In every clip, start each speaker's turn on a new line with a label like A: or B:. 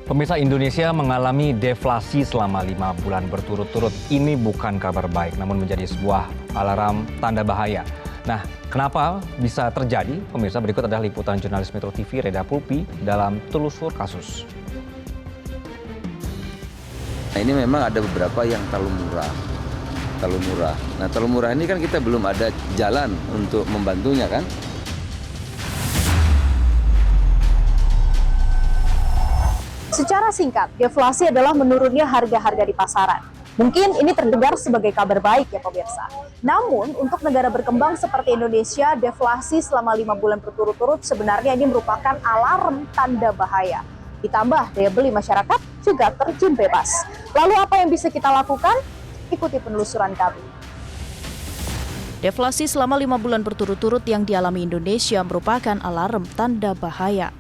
A: Pemirsa, Indonesia mengalami deflasi selama 5 bulan berturut-turut. Ini bukan kabar baik, namun menjadi sebuah alarm tanda bahaya. Nah, kenapa bisa terjadi? Pemirsa, berikut adalah liputan jurnalis Metro TV Reda Pulpi dalam telusur kasus.
B: Nah, ini memang ada beberapa yang terlalu murah. Nah, terlalu murah ini kan kita belum ada jalan untuk membantunya kan.
C: Secara singkat, deflasi adalah menurunnya harga-harga di pasaran. Mungkin ini terdengar sebagai kabar baik ya pemirsa. Namun, untuk negara berkembang seperti Indonesia, deflasi selama 5 bulan berturut-turut sebenarnya ini merupakan alarm tanda bahaya. Ditambah daya beli masyarakat juga terjun bebas. Lalu apa yang bisa kita lakukan? Ikuti penelusuran kami.
D: Deflasi selama 5 bulan berturut-turut yang dialami Indonesia merupakan alarm tanda bahaya.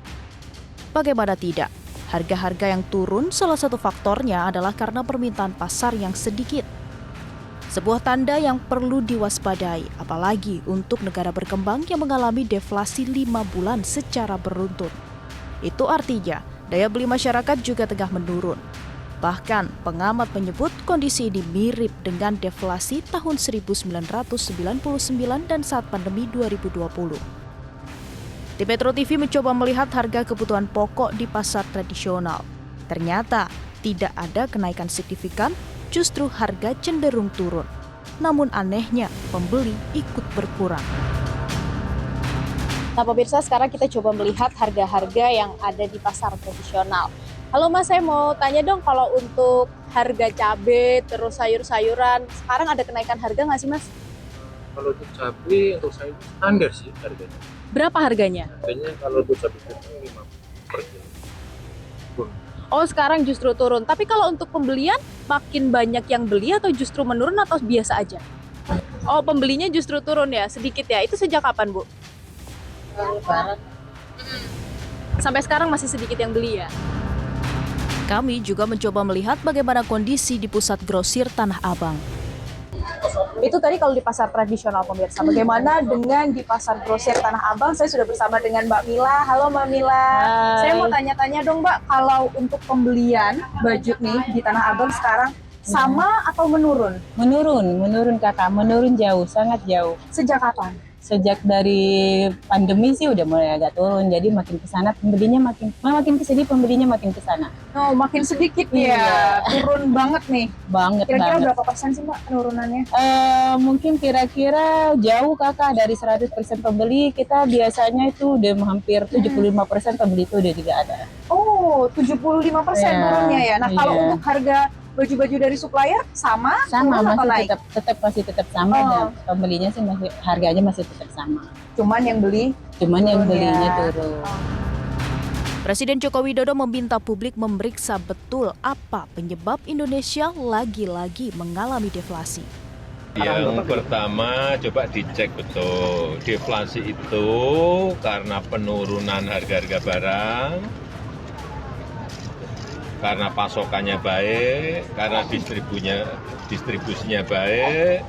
D: Bagaimana tidak? Harga-harga yang turun salah satu faktornya adalah karena permintaan pasar yang sedikit. Sebuah tanda yang perlu diwaspadai, apalagi untuk negara berkembang yang mengalami deflasi 5 bulan secara beruntun. Itu artinya daya beli masyarakat juga tengah menurun. Bahkan pengamat menyebut kondisi ini mirip dengan deflasi tahun 1999 dan saat pandemi 2020. Di Metro TV mencoba melihat harga kebutuhan pokok di pasar tradisional. Ternyata tidak ada kenaikan signifikan, justru harga cenderung turun. Namun anehnya, pembeli ikut berkurang.
C: Nah pemirsa, sekarang kita coba melihat harga-harga yang ada di pasar tradisional. Halo Mas, saya mau tanya dong, kalau untuk harga cabai, terus sayur-sayuran, sekarang ada kenaikan harga nggak sih Mas?
E: Kalau untuk cabai, untuk sayur standar sih harganya.
C: Berapa harganya?
E: Harganya kalau untuk cabai itu 5 per kilo.
C: Oh, sekarang justru turun. Tapi kalau untuk pembelian, makin banyak yang beli atau justru menurun atau biasa aja? Oh, pembelinya justru turun ya, sedikit ya. Itu sejak kapan, Bu? Sampai sekarang masih sedikit yang beli ya?
D: Kami juga mencoba melihat bagaimana kondisi di pusat grosir Tanah Abang.
C: Itu tadi kalau di pasar tradisional pemirsa. Bagaimana dengan di pasar grosir Tanah Abang? Saya sudah bersama dengan Mbak Mila. Halo Mbak Mila.
D: Hai.
C: Saya mau tanya-tanya dong Mbak, kalau untuk pembelian baju nih di Tanah Abang sekarang sama atau menurun?
F: Menurun kakak, menurun jauh, sangat jauh.
C: Sejak kapan?
F: Sejak dari pandemi sih udah mulai agak turun, jadi makin kesana pembelinya makin kesini pembelinya makin kesana.
C: Oh, makin sedikit ya. Turun banget nih.
F: Banget
C: Kira-kira
F: banget.
C: berapa persen sih Mbak penurunannya?
F: Mungkin kira-kira jauh kakak dari 100% pembeli, kita biasanya itu udah hampir 75% pembeli itu udah tidak ada.
C: Oh, 75%
F: Ya,
C: turunnya ya. Nah, kalau
F: iya.
C: untuk harga baju-baju dari supplier sama
F: Sama
C: turun atau
F: masih
C: naik?
F: masih tetap sama
C: Oh.
F: dan pembelinya sih masih harganya masih tetap sama.
C: Cuman yang beli
F: Cuman yang
C: turun ya.
F: belinya turun.
D: Presiden Joko Widodo meminta publik memeriksa betul apa penyebab Indonesia lagi-lagi mengalami deflasi.
G: Yang pertama coba dicek betul, deflasi itu karena penurunan harga-harga barang, karena pasokannya baik, karena distribusinya baik,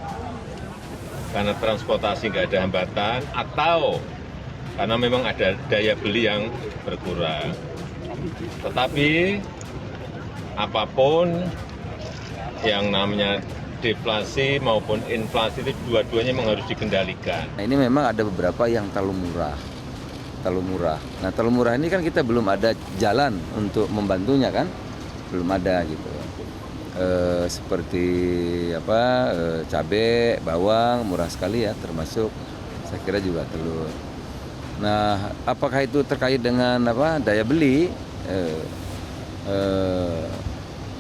G: karena transportasi nggak ada hambatan, atau karena memang ada daya beli yang berkurang. Tetapi apapun yang namanya deflasi maupun inflasi itu dua-duanya memang harus dikendalikan.
B: Nah, ini memang ada beberapa yang terlalu murah. Nah, terlalu murah ini kan kita belum ada jalan untuk membantunya kan, belum ada gitu. Seperti cabai, bawang murah sekali ya, termasuk saya kira juga telur. Nah, apakah itu terkait dengan daya beli?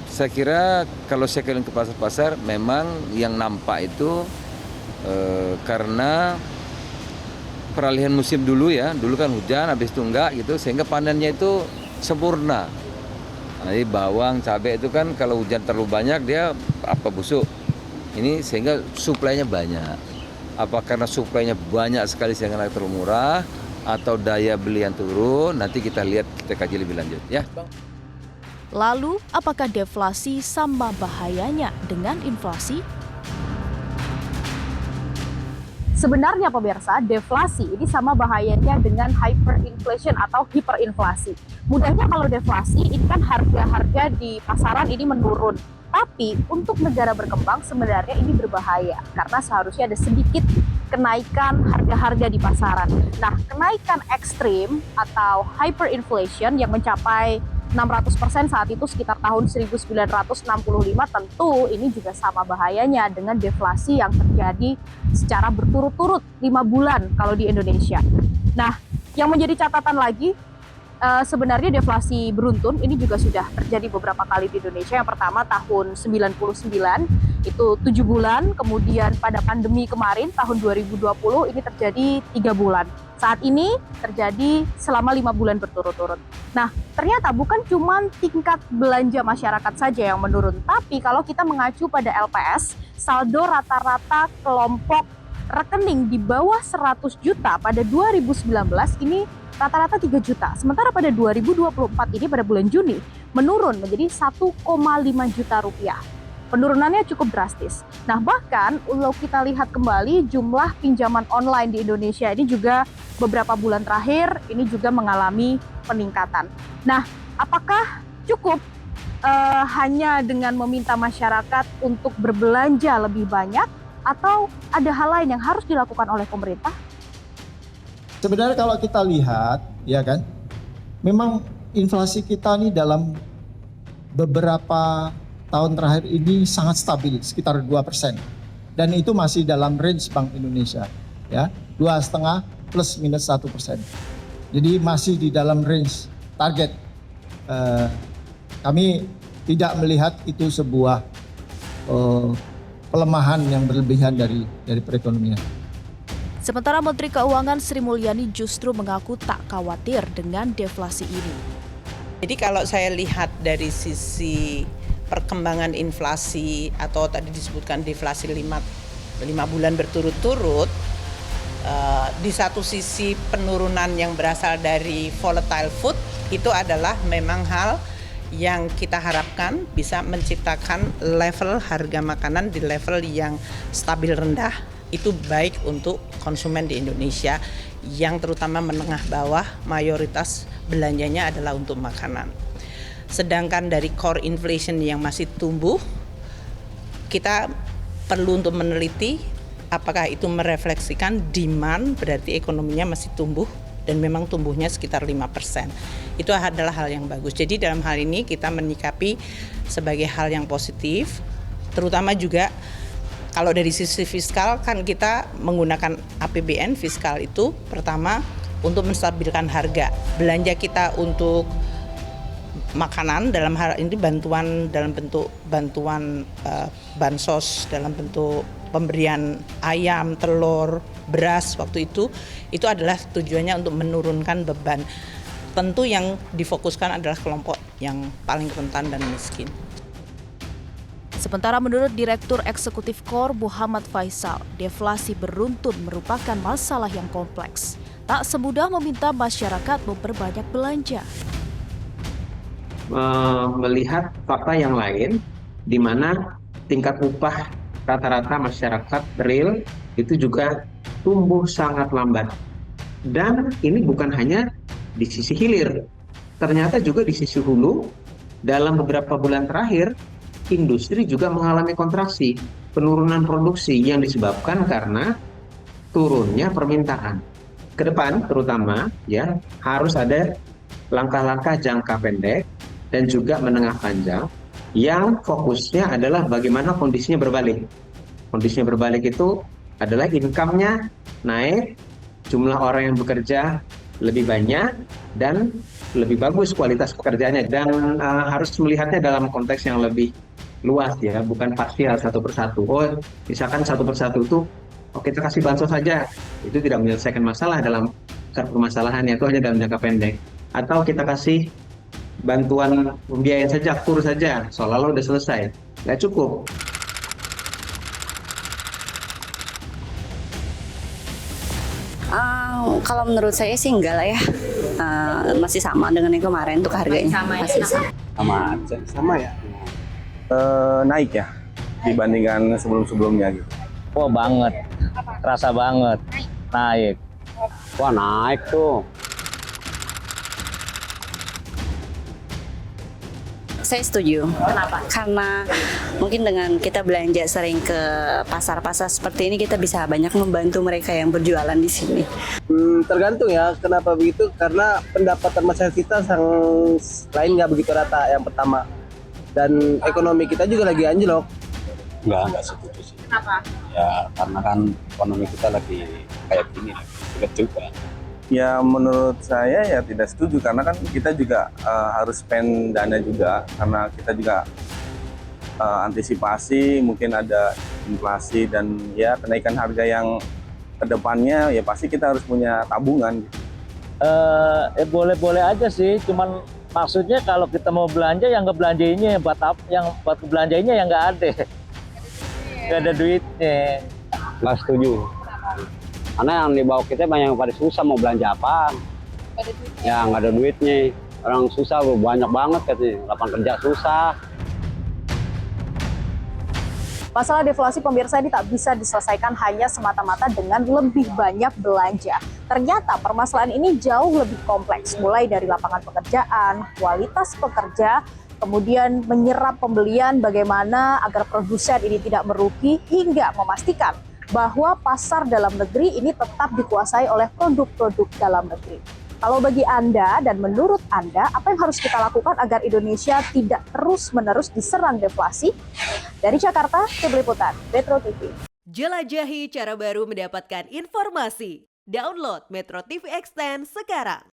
B: Saya kira kalau saya keliling ke pasar-pasar, memang yang nampak itu karena peralihan musim dulu ya, dulu kan hujan, habis itu enggak gitu, sehingga panennya itu sempurna. Jadi bawang, cabai itu kan kalau hujan terlalu banyak dia busuk. Ini sehingga suplainya banyak. Apa karena suplainya banyak sekali sehingga terlalu murah, atau daya beli yang turun? Nanti kita lihat, kita kaji lebih lanjut ya.
D: Lalu, apakah deflasi sama bahayanya dengan inflasi?
C: Sebenarnya pemirsa, deflasi ini sama bahayanya dengan hyperinflation atau hiperinflasi. Mudahnya kalau deflasi ini kan harga-harga di pasaran ini menurun. Tapi untuk negara berkembang sebenarnya ini berbahaya karena seharusnya ada sedikit kenaikan harga-harga di pasaran. Nah, kenaikan ekstrim atau hyperinflation yang mencapai 600% saat itu sekitar tahun 1965 tentu ini juga sama bahayanya dengan deflasi yang terjadi secara berturut-turut 5 bulan kalau di Indonesia. Nah, yang menjadi catatan lagi sebenarnya deflasi beruntun ini juga sudah terjadi beberapa kali di Indonesia. Yang pertama tahun 99 itu 7 bulan, kemudian pada pandemi kemarin tahun 2020 ini terjadi 3 bulan. Saat ini terjadi selama 5 bulan berturut-turut. Nah, ternyata bukan cuma tingkat belanja masyarakat saja yang menurun, tapi kalau kita mengacu pada LPS, saldo rata-rata kelompok rekening di bawah 100 juta pada 2019 ini rata-rata 3 juta. Sementara pada 2024 ini pada bulan Juni menurun menjadi 1,5 juta rupiah. Penurunannya cukup drastis. Nah, bahkan kalau kita lihat kembali jumlah pinjaman online di Indonesia ini juga beberapa bulan terakhir ini juga mengalami peningkatan. Nah, apakah cukup hanya dengan meminta masyarakat untuk berbelanja lebih banyak atau ada hal lain yang harus dilakukan oleh pemerintah?
H: Sebenarnya kalau kita lihat, ya kan, memang inflasi kita ini dalam beberapa tahun terakhir ini sangat stabil, sekitar 2%. Dan itu masih dalam range Bank Indonesia, ya, 2,5 plus minus 1%. Jadi masih di dalam range target. Kami tidak melihat itu sebuah pelemahan yang berlebihan dari perekonomian.
D: Sementara Menteri Keuangan Sri Mulyani justru mengaku tak khawatir dengan deflasi ini.
I: Jadi kalau saya lihat dari sisi perkembangan inflasi atau tadi disebutkan deflasi 5 bulan berturut-turut, di satu sisi penurunan yang berasal dari volatile food itu adalah memang hal yang kita harapkan bisa menciptakan level harga makanan di level yang stabil rendah. Itu baik untuk konsumen di Indonesia yang terutama menengah bawah, mayoritas belanjanya adalah untuk makanan. Sedangkan dari core inflation yang masih tumbuh, kita perlu untuk meneliti apakah itu merefleksikan demand, berarti ekonominya masih tumbuh dan memang tumbuhnya sekitar 5%. Itu adalah hal yang bagus. Jadi dalam hal ini kita menyikapi sebagai hal yang positif, terutama juga kalau dari sisi fiskal kan kita menggunakan APBN fiskal itu pertama untuk menstabilkan harga. Belanja kita untuk makanan dalam hal ini bantuan dalam bentuk bantuan bansos dalam bentuk pemberian ayam, telur, beras waktu itu adalah tujuannya untuk menurunkan beban. Tentu yang difokuskan adalah kelompok yang paling rentan dan miskin.
D: Sementara menurut Direktur Eksekutif KOR Muhammad Faisal, deflasi beruntun merupakan masalah yang kompleks. Tak semudah meminta masyarakat memperbanyak belanja.
J: Melihat fakta yang lain, di mana tingkat upah rata-rata masyarakat real itu juga tumbuh sangat lambat. Dan ini bukan hanya di sisi hilir, ternyata juga di sisi hulu, dalam beberapa bulan terakhir, industri juga mengalami kontraksi, penurunan produksi yang disebabkan karena turunnya permintaan. Ke depan terutama ya harus ada langkah-langkah jangka pendek dan juga menengah panjang yang fokusnya adalah bagaimana kondisinya berbalik. Kondisinya berbalik itu adalah income-nya naik, jumlah orang yang bekerja lebih banyak dan lebih bagus kualitas pekerjaannya, dan harus melihatnya dalam konteks yang lebih luas ya, bukan parsial satu persatu. Oh, misalkan satu persatu itu kita kasih bansos saja, itu tidak menyelesaikan masalah dalam permasalahannya, itu hanya dalam jangka pendek. Atau kita kasih bantuan pembiayaan saja, kur saja, seolah-olah udah selesai, nggak cukup.
K: Kalau menurut saya sih enggak lah ya, masih sama dengan yang kemarin untuk harganya. Masih
L: sama ya. Naik ya dibandingkan sebelum-sebelumnya gitu. Wah banget, terasa banget, naik. Wah naik tuh.
K: Saya setuju. Kenapa? Karena mungkin dengan kita belanja sering ke pasar-pasar seperti ini, kita bisa banyak membantu mereka yang berjualan di sini.
M: Tergantung ya, kenapa begitu? Karena pendapatan masyarakat kita lain nggak begitu rata yang pertama. Dan ekonomi kita juga lagi anjlok.
L: Enggak setuju sih. Kenapa? Ya karena kan ekonomi kita lagi kayak gini, lagi sulit juga.
M: Ya menurut saya ya tidak setuju karena kan kita juga harus spend dana juga karena kita juga antisipasi mungkin ada inflasi dan ya kenaikan harga yang kedepannya ya pasti kita harus punya tabungan.
L: Boleh-boleh aja sih, cuman maksudnya kalau kita mau belanja yang ngebelanjainnya yang buat belanjainya yang nggak ada duitnya. Nggak setuju. Karena yang di bawah kita banyak yang pada susah mau belanja apaan. Ya nggak ada duitnya. Orang susah banyak banget katanya, lapangan kerja susah.
C: Masalah deflasi pemirsa ini tak bisa diselesaikan hanya semata-mata dengan lebih banyak belanja. Ternyata permasalahan ini jauh lebih kompleks, mulai dari lapangan pekerjaan, kualitas pekerja, kemudian menyerap pembelian bagaimana agar produsen ini tidak merugi, hingga memastikan bahwa pasar dalam negeri ini tetap dikuasai oleh produk-produk dalam negeri. Kalau bagi Anda dan menurut Anda, apa yang harus kita lakukan agar Indonesia tidak terus-menerus diserang deflasi? Dari Jakarta, Tim Liputan, Metro TV.
N: Jelajahi cara baru mendapatkan informasi. Download Metro TV Extend sekarang.